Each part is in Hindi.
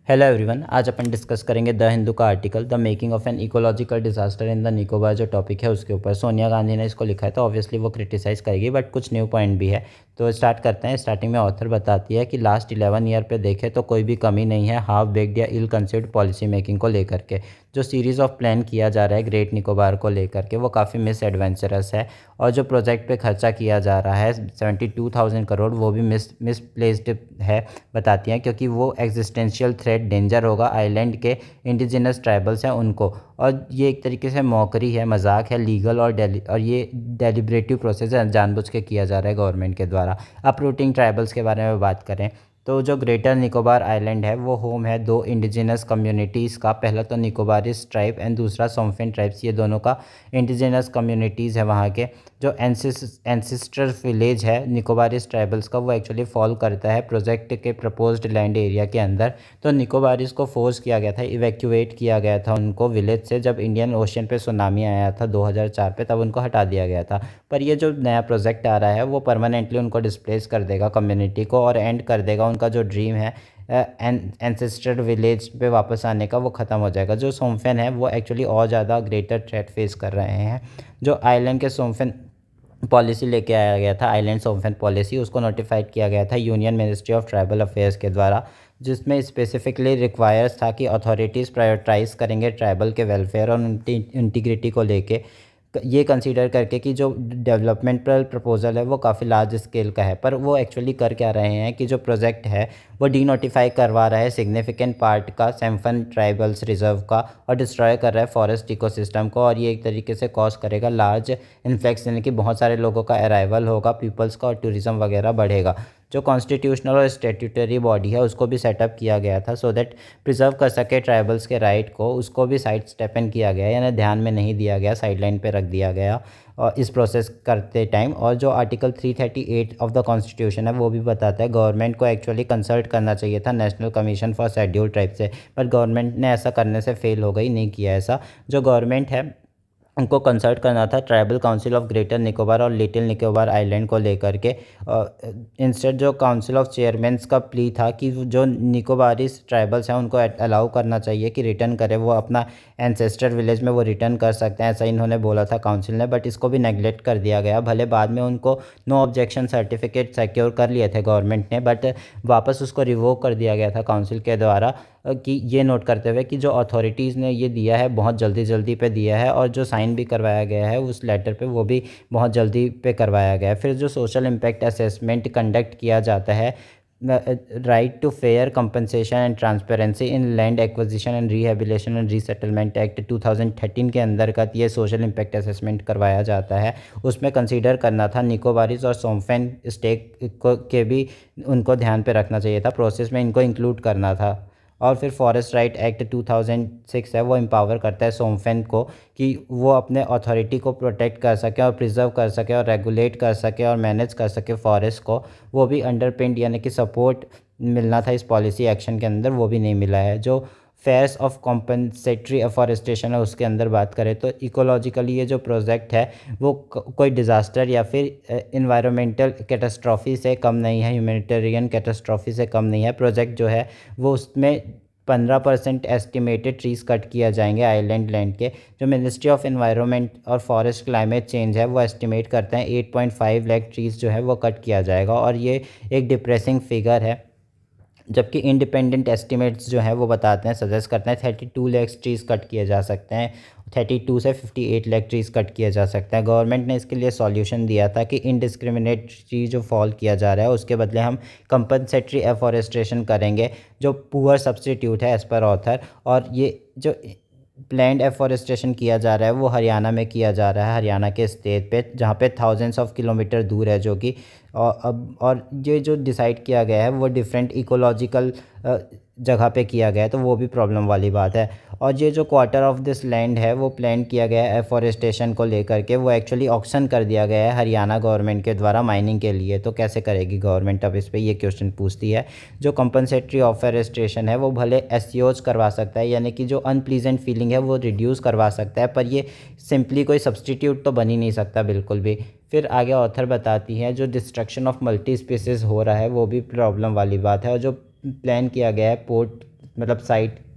हेलो एवरीवन, आज अपन डिस्कस करेंगे द हिंदू का article the making of an ecological disaster in the Nicobar. जो टॉपिक है उसके ऊपर सोनिया गांधी ने इसको लिखा है, तो ऑब्वियसली वो क्रिटिसाइज़ करेगी, बट कुछ न्यू पॉइंट भी है। तो स्टार्ट करते हैं। स्टार्टिंग में ऑथर बताती है कि लास्ट 11 ईयर पे देखें तो कोई भी कमी नहीं है हाफ बेक्ड या इल कंसिडर्ड पॉलिसी मेकिंग को लेकर के। जो सीरीज़ ऑफ प्लान किया जा रहा है ग्रेट निकोबार को लेकर के, वो काफ़ी मिस एडवेंचरस है। और जो प्रोजेक्ट पे खर्चा किया जा रहा है 72,000 करोड़, वो भी मिसप्लेस्ड है बताती हैं, क्योंकि वो एग्जिस्टेंशियल थ्रेट डेंजर होगा आइलैंड के इंडिजिनस ट्राइबल्स हैं उनको। और ये एक तरीके से मौकरी है, मजाक है, लीगल और ये डेलिब्रेटिव प्रोसेस है, जानबूझ के किया जा रहा है गवर्नमेंट के द्वारा। अपरूटिंग ट्राइबल्स के बारे में बात करें तो जो ग्रेटर निकोबार आइलैंड है वो होम है दो इंडिजिनस कम्युनिटीज़ का। पहला तो निकोबारिस ट्राइब एंड दूसरा सोम्फेन ट्राइब्स, ये दोनों का इंडिजिनस कम्युनिटीज़ है वहाँ के। जो एंसिस्टर विलेज है निकोबारिस ट्राइबल्स का, वो एक्चुअली फॉल करता है प्रोजेक्ट के प्रपोज्ड लैंड एरिया के अंदर। तो निकोबारिस को फोर्स किया गया था, इवैक्यूएट किया गया था उनको विलेज से, जब इंडियन ओशन पे सुनामी आया था 2004 पे, तब उनको हटा दिया गया था। पर ये जो नया प्रोजेक्ट आ रहा है वो परमानेंटली उनको डिस्प्लेस कर देगा कम्युनिटी को, और एंड कर देगा उनका जो ड्रीम है एंसेस्टर विलेज पे वापस आने का, वो ख़त्म हो जाएगा। जो सोम्फेन है वो एक्चुअली और ज़्यादा ग्रेटर थ्रेट फेस कर रहे हैं। जो आइलैंड के सोम्फेन पॉलिसी लेके आया गया था, आइलैंड सोम्फेन पॉलिसी, उसको नोटिफाइड किया गया था union ministry of tribal affairs के द्वारा, जिसमें स्पेसिफिकली रिक्वायर्स था कि अथॉरिटीज़ प्रायोरिटाइज करेंगे ट्राइबल के वेलफेयर और उनकी इंटीग्रिटी को लेके, ये कंसीडर करके कि जो डेवलपमेंटल प्रपोजल है वो काफ़ी लार्ज स्केल का है। पर वो एक्चुअली कर क्या रहे हैं कि जो प्रोजेक्ट है वो डीनोटिफाई करवा रहा है सिग्निफिकेंट पार्ट का सैम्फन ट्राइबल्स रिजर्व का, और डिस्ट्रॉय कर रहा है फॉरेस्ट इकोसिस्टम को। और ये एक तरीके से कॉज करेगा लार्ज इन्फ्लक्स, यानी कि बहुत सारे लोगों का अराइवल होगा, पीपल्स का, और टूरिज्म वगैरह बढ़ेगा। जो कॉन्स्टिट्यूशनल और स्टेट्यूटरी बॉडी है उसको भी सेटअप किया गया था सो दैट प्रिजर्व कर सके ट्राइबल्स के राइट को, उसको भी साइड स्टेप इन किया गया, यानी ध्यान में नहीं दिया गया, साइडलाइन पे रख दिया गया और इस प्रोसेस करते टाइम। और जो आर्टिकल 338 ऑफ द कॉन्स्टिट्यूशन है वो भी बताता है गवर्नमेंट को एक्चुअली कंसल्ट करना चाहिए था national commission for schedule tribe से, पर गवर्नमेंट ने ऐसा करने से फेल हो गई, नहीं किया ऐसा। जो गवर्नमेंट है उनको कंसल्ट करना था tribal council of greater Nicobar और लिटिल निकोबार आइलैंड को लेकर के। इंस्टेड जो काउंसिल ऑफ चेयरमैन्स का प्ली था कि जो निकोबारिस ट्राइबल्स हैं उनको अलाउ करना चाहिए कि रिटर्न करें, वो अपना एंसेस्टर विलेज में वो रिटर्न कर सकते हैं, ऐसा इन्होंने बोला था काउंसिल ने। बट इसको भी नेगलेक्ट कर दिया गया। भले बाद में उनको नो ऑब्जेक्शन सर्टिफिकेट सिक्योर कर लिए थे गवर्नमेंट ने, बट वापस उसको रिवोक कर दिया गया था काउंसिल के द्वारा, कि ये नोट करते हुए कि जो अथॉरिटीज़ ने ये दिया है बहुत जल्दी जल्दी पे दिया है, और जो साइन भी करवाया गया है उस लेटर पे वो भी बहुत जल्दी पे करवाया गया है। फिर जो सोशल इम्पैक्ट असेसमेंट कंडक्ट किया जाता है, right to fair compensation and transparency in land acquisition and rehabilitation and resettlement act 2013 के अंतर्गत ये सोशल इम्पैक्ट असेसमेंट करवाया जाता है। उसमें कंसीडर करना था निकोबारिस और सोम्फेन स्टेक को के भी उनको ध्यान पे रखना चाहिए था, प्रोसेस में इनको इंक्लूड करना था। और फिर फॉरेस्ट राइट एक्ट 2006 है, वो एम्पावर करता है सोम्फेन को कि वो अपने अथॉरिटी को प्रोटेक्ट कर सके और प्रिजर्व कर सके और रेगुलेट कर सके और मैनेज कर सके फॉरेस्ट को। वो भी अंडरपिंड, यानी कि सपोर्ट मिलना था इस पॉलिसी एक्शन के अंदर, वो भी नहीं मिला है। जो फेयर्स ऑफ कॉम्पनसेटरी अफॉरेस्टेशन है उसके अंदर बात करें तो इकोलॉजिकली ये जो प्रोजेक्ट है वो कोई डिज़ास्टर या फिर इन्वायरमेंटल कैटास्ट्रॉफी से कम नहीं है, ह्यूमैनिटेरियन कैटास्ट्रॉफी से कम नहीं है। प्रोजेक्ट जो है वो उसमें 15% एस्टिमेटेड ट्रीज़ कट किया जाएंगे आइलैंड लैंड के। जो मिनिस्ट्री ऑफ एनवायरनमेंट और फॉरेस्ट क्लाइमेट चेंज है वो एस्टिमेट करते हैं 8.5 लाख ट्रीज़ जो है वो कट किया जाएगा, और ये एक डिप्रेसिंग फिगर है। जबकि इंडिपेंडेंट एस्टिमेट्स जो हैं वो बताते हैं, सजेस्ट करते हैं 32 लाख ट्रीज़ कट किए जा सकते हैं, 32 से 58 लाख ट्रीज़ कट किया जा सकता है। गवर्नमेंट ने इसके लिए सॉल्यूशन दिया था कि इनडिस्क्रिमिनेट ट्री जो फॉल किया जा रहा है उसके बदले हम कंपनसेटरी एफॉरेस्टेशन करेंगे, जो पुअर सब्स्टिट्यूट है एज़ पर ऑथर। और ये जो प्लैंड एफॉरेस्टेशन किया जा रहा है वो हरियाणा में किया जा रहा है, हरियाणा के स्टेट पे, जहाँ पे थाउजेंड्स ऑफ किलोमीटर दूर है, जो कि और ये जो डिसाइड किया गया है वो डिफरेंट इकोलॉजिकल जगह पे किया गया है, तो वो भी प्रॉब्लम वाली बात है। और ये जो क्वार्टर ऑफ दिस लैंड है वो प्लान किया गया है एफॉरेस्टेशन को लेकर के, वो एक्चुअली ऑक्शन कर दिया गया है हरियाणा गवर्नमेंट के द्वारा माइनिंग के लिए। तो कैसे करेगी गवर्नमेंट, अब इस पर ये क्वेश्चन पूछती है। जो कंपनसेटरी ऑफरेस्टेशन है वो भले एसईओज करवा सकता है, यानी कि जो अनप्लीजेंट फीलिंग है वो रिड्यूस करवा सकता है, पर ये सिंपली कोई सब्सटीट्यूट तो बन ही नहीं सकता बिल्कुल भी। फिर आगे ऑथर बताती है जो डिस्ट्रक्शन ऑफ मल्टी स्पीसीज हो रहा है वो भी प्रॉब्लम वाली बात है, और जो प्लान किया गया है पोर्ट मतलब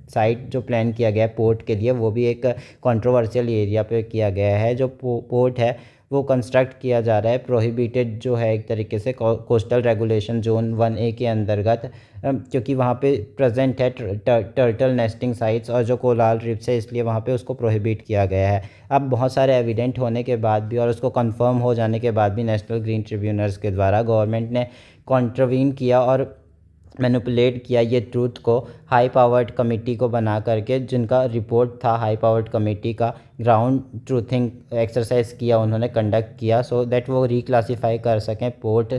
साइट जो प्लान किया गया है पोर्ट के लिए वो भी एक कंट्रोवर्शियल एरिया पे किया गया है। जो पोर्ट है वो कंस्ट्रक्ट किया जा रहा है प्रोहिबिटेड जो है एक तरीके से कोस्टल रेगुलेशन जोन 1A के अंतर्गत, क्योंकि वहाँ पे प्रेजेंट है टर्टल नेस्टिंग साइट्स और जो कोलाल रिफ्स है, इसलिए वहाँ पे उसको प्रोहिबिट किया गया है। अब बहुत सारे एविडेंट होने के बाद भी और उसको कंफर्म हो जाने के बाद भी नेशनल ग्रीन ट्रिब्यूनल्स के द्वारा गवर्नमेंट ने कॉन्ट्रवीन किया और मैनिपुलेट किया ये ट्रूथ को हाई पावर्ड कमेटी को बना करके, जिनका रिपोर्ट था हाई पावर्ड कमेटी का, ग्राउंड ट्रूथिंग एक्सरसाइज किया उन्होंने, कंडक्ट किया, सो दैट वो रिक्लासीफाई कर सकें पोर्ट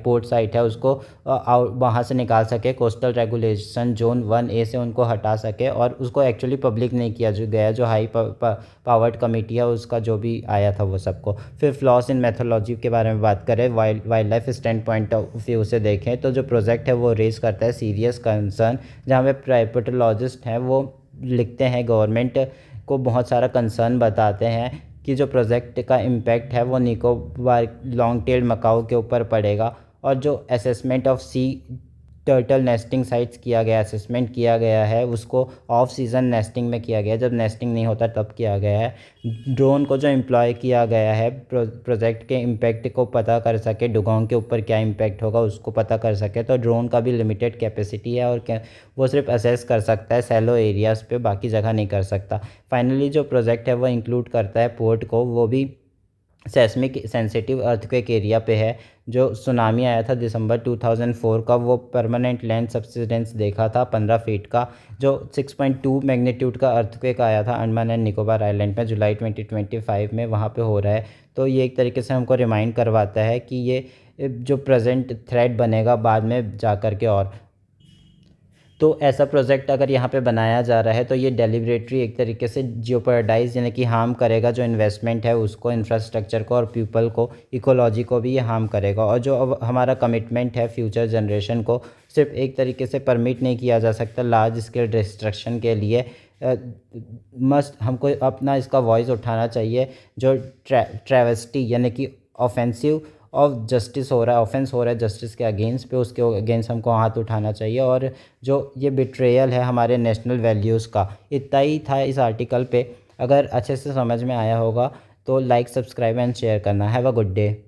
पोर्ट साइट है उसको वहाँ से निकाल सके, कोस्टल रेगुलेशन जोन 1A से उनको हटा सके। और उसको एक्चुअली पब्लिक नहीं किया गया जो हाई पावर्ड कमेटी है उसका जो भी आया था वो सबको। फिर फ्लॉस इन मैथोलॉजी के बारे में बात करें, wild life stand point of view से देखें तो जो प्रोजेक्ट है वो रेज करता है सीरियस कंसर्न, जहाँ पे प्राइवेटोलॉजिस्ट हैं वो लिखते हैं गवर्नमेंट को बहुत सारा कंसर्न बताते हैं कि जो प्रोजेक्ट का इम्पैक्ट है वो निकोबार लॉन्ग टेल मकाओ के ऊपर पड़ेगा। और जो assessment of sea turtle nesting sites assessment किया गया है उसको ऑफ सीज़न नेस्टिंग में किया गया है, जब नेस्टिंग नहीं होता तब किया गया है। ड्रोन को जो एम्प्लॉय किया गया है प्रोजेक्ट के इम्पैक्ट को पता कर सके, डुगोंग के ऊपर क्या इम्पैक्ट होगा उसको पता कर सके। तो ड्रोन का भी लिमिटेड कैपेसिटी है और वो सिर्फ असेस कर सकता है सैलो एरियाज़ पे, बाकी जगह नहीं कर सकता। फाइनली जो प्रोजेक्ट है वो इंक्लूड करता है पोर्ट को, वो भी सेस्मिक सेंसिटिव अर्थक्वेक एरिया पे है। जो सुनामी आया था दिसंबर 2004 का, वो परमानेंट लैंड सब्सिडेंस देखा था 15 फीट का। जो 6.2 मैग्नीट्यूड का अर्थक्वेक आया था अंडमान एंड निकोबार आइलैंड में जुलाई 2025 में, वहाँ पे हो रहा है। तो ये एक तरीके से हमको रिमाइंड करवाता है कि ये जो प्रेजेंट थ्रेट बनेगा बाद में जा कर के। और तो ऐसा प्रोजेक्ट अगर यहाँ पे बनाया जा रहा है तो ये डेलिबरेटरी एक तरीके से जियोपर्डाइज यानी कि हार्म करेगा जो इन्वेस्टमेंट है उसको, इंफ्रास्ट्रक्चर को और पीपल को, इकोलॉजी को भी ये हार्म करेगा। और जो अब हमारा कमिटमेंट है फ्यूचर जनरेशन को, सिर्फ एक तरीके से परमिट नहीं किया जा सकता लार्ज स्केल डिस्ट्रक्शन के लिए। मस्ट हमको अपना इसका वॉइस उठाना चाहिए। जो ट्रेवेस्टी यानी कि ऑफेंसिव ऑफ जस्टिस हो रहा है, ऑफेंस हो रहा है जस्टिस के अगेंस्ट पे, उसके अगेंस्ट हमको हाथ उठाना चाहिए। और जो ये बिट्रेयल है हमारे नेशनल वैल्यूज़ का, इतना ही था इस आर्टिकल पे। अगर अच्छे से समझ में आया होगा तो लाइक, सब्सक्राइब एंड शेयर करना। Have a good day.